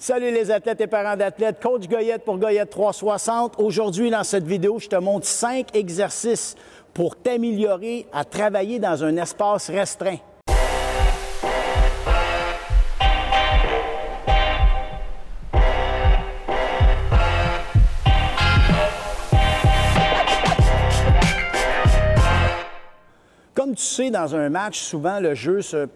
Salut les athlètes et parents d'athlètes, Coach Goyette pour Goyette 360. Aujourd'hui, dans cette vidéo, je te montre 5 exercices pour t'améliorer à travailler dans un espace restreint. Comme tu sais, dans un match, souvent le jeu se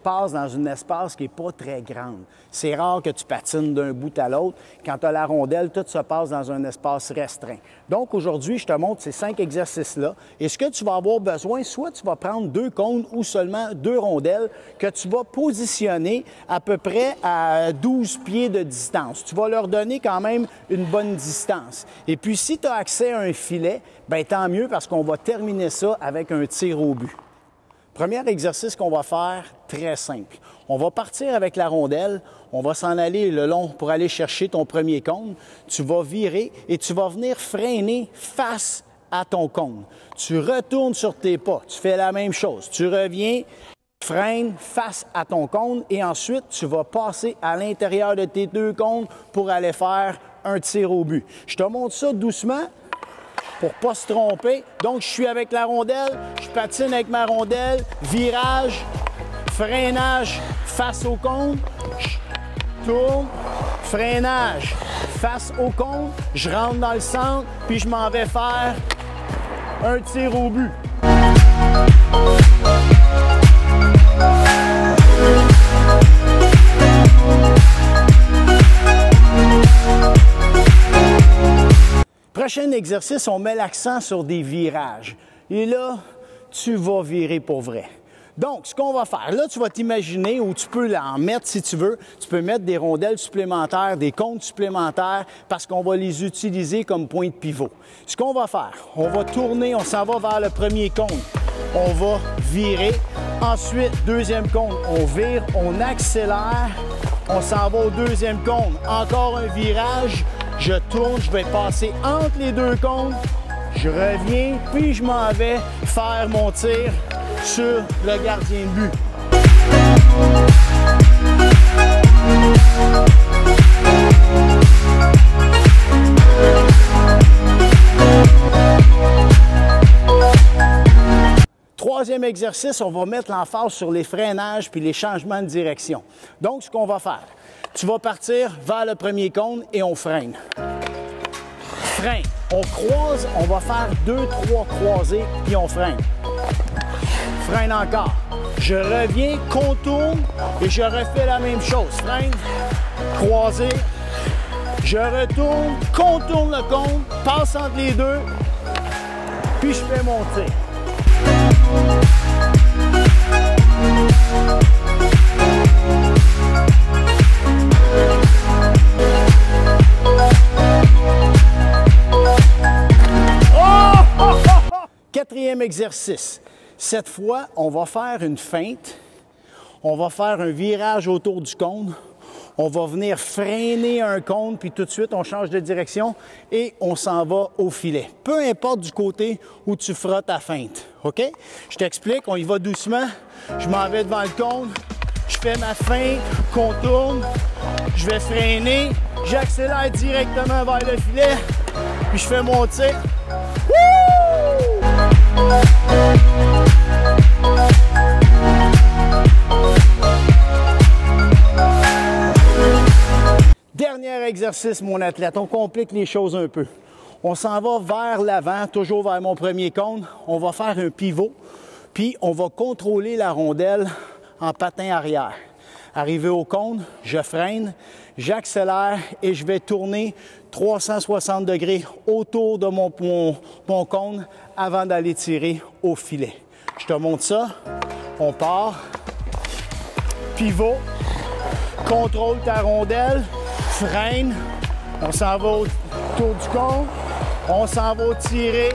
passe dans un espace qui n'est pas très grand. C'est rare que tu patines d'un bout à l'autre. Quand tu as la rondelle, tout se passe dans un espace restreint. Donc aujourd'hui, je te montre ces 5 exercices-là. Et ce que tu vas avoir besoin, soit tu vas prendre 2 cônes ou seulement 2 rondelles que tu vas positionner à peu près à 12 pieds de distance. Tu vas leur donner quand même une bonne distance. Et puis si tu as accès à un filet, bien tant mieux parce qu'on va terminer ça avec un tir au but. Premier exercice qu'on va faire, très simple. On va partir avec la rondelle, on va s'en aller le long pour aller chercher ton premier cône. Tu vas virer et tu vas venir freiner face à ton cône. Tu retournes sur tes pas, tu fais la même chose. Tu reviens, freine face à ton cône et ensuite tu vas passer à l'intérieur de tes 2 cônes pour aller faire un tir au but. Je te montre ça doucement pour ne pas se tromper. Donc, je suis avec la rondelle, je patine avec ma rondelle, virage, freinage face au cône, je tourne, freinage face au cône, je rentre dans le centre, puis je m'en vais faire un tir au but. Prochain exercice, on met l'accent sur des virages. Et là, tu vas virer pour vrai. Donc, ce qu'on va faire, là, tu vas t'imaginer, ou tu peux en mettre si tu veux, tu peux mettre des rondelles supplémentaires, des cônes supplémentaires, parce qu'on va les utiliser comme point de pivot. Ce qu'on va faire, on va tourner, on s'en va vers le premier cône. On va virer. Ensuite, deuxième cône, on vire, on accélère. On s'en va au deuxième cône. Encore un virage. Je tourne, je vais passer entre les 2 cônes, je reviens, puis je m'en vais faire mon tir sur le gardien de but. Troisième exercice, on va mettre l'emphase sur les freinages puis les changements de direction. Donc, ce qu'on va faire, tu vas partir vers le premier cône et on freine. Freine. On croise, on va faire 2-3 croisés, puis on freine. Freine encore. Je reviens, contourne et je refais la même chose. Freine, croisé. Je retourne, contourne le cône, passe entre les 2, puis je fais mon tir. Quatrième exercice. Cette fois, on va faire une feinte. On va faire un virage autour du cône. On va venir freiner un cône, puis tout de suite, on change de direction et on s'en va au filet. Peu importe du côté où tu feras ta feinte. OK? Je t'explique, on y va doucement. Je m'en vais devant le cône. Je fais ma feinte, contourne. Je vais freiner. J'accélère directement vers le filet. Puis je fais mon tir. Wouh! Dernier exercice, mon athlète. On complique les choses un peu. On s'en va vers l'avant, toujours vers mon premier cône. On va faire un pivot, puis on va contrôler la rondelle en patin arrière. Arrivé au cône, je freine, j'accélère et je vais tourner 360 degrés autour de mon cône avant d'aller tirer au filet. Je te montre ça. On part. Pivot. Contrôle ta rondelle. Freine. On s'en va autour du cône. On s'en va tirer.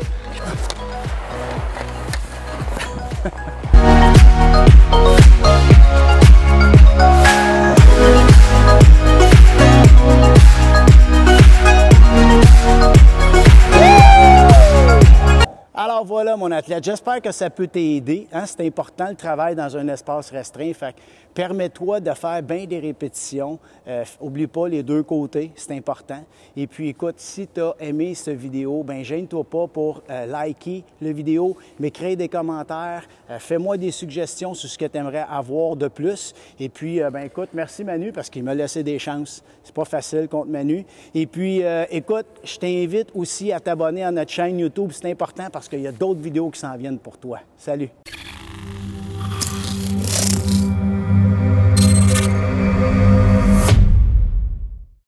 Alors voilà mon athlète. athlète. J'espère que ça peut t'aider. Hein? C'est important le travail dans un espace restreint. Fait que permets-toi de faire bien des répétitions. Oublie pas les deux côtés, c'est important. Et puis écoute, si tu as aimé cette vidéo, ben gêne-toi pas pour liker la vidéo, m'écrire des commentaires, fais-moi des suggestions sur ce que tu aimerais avoir de plus. Et puis, ben écoute, merci Manu parce qu'il m'a laissé des chances. C'est pas facile contre Manu. Et puis, écoute, je t'invite aussi à t'abonner à notre chaîne YouTube. C'est important parce qu'il y a d'autres vidéos qui s'en viennent pour toi. Salut!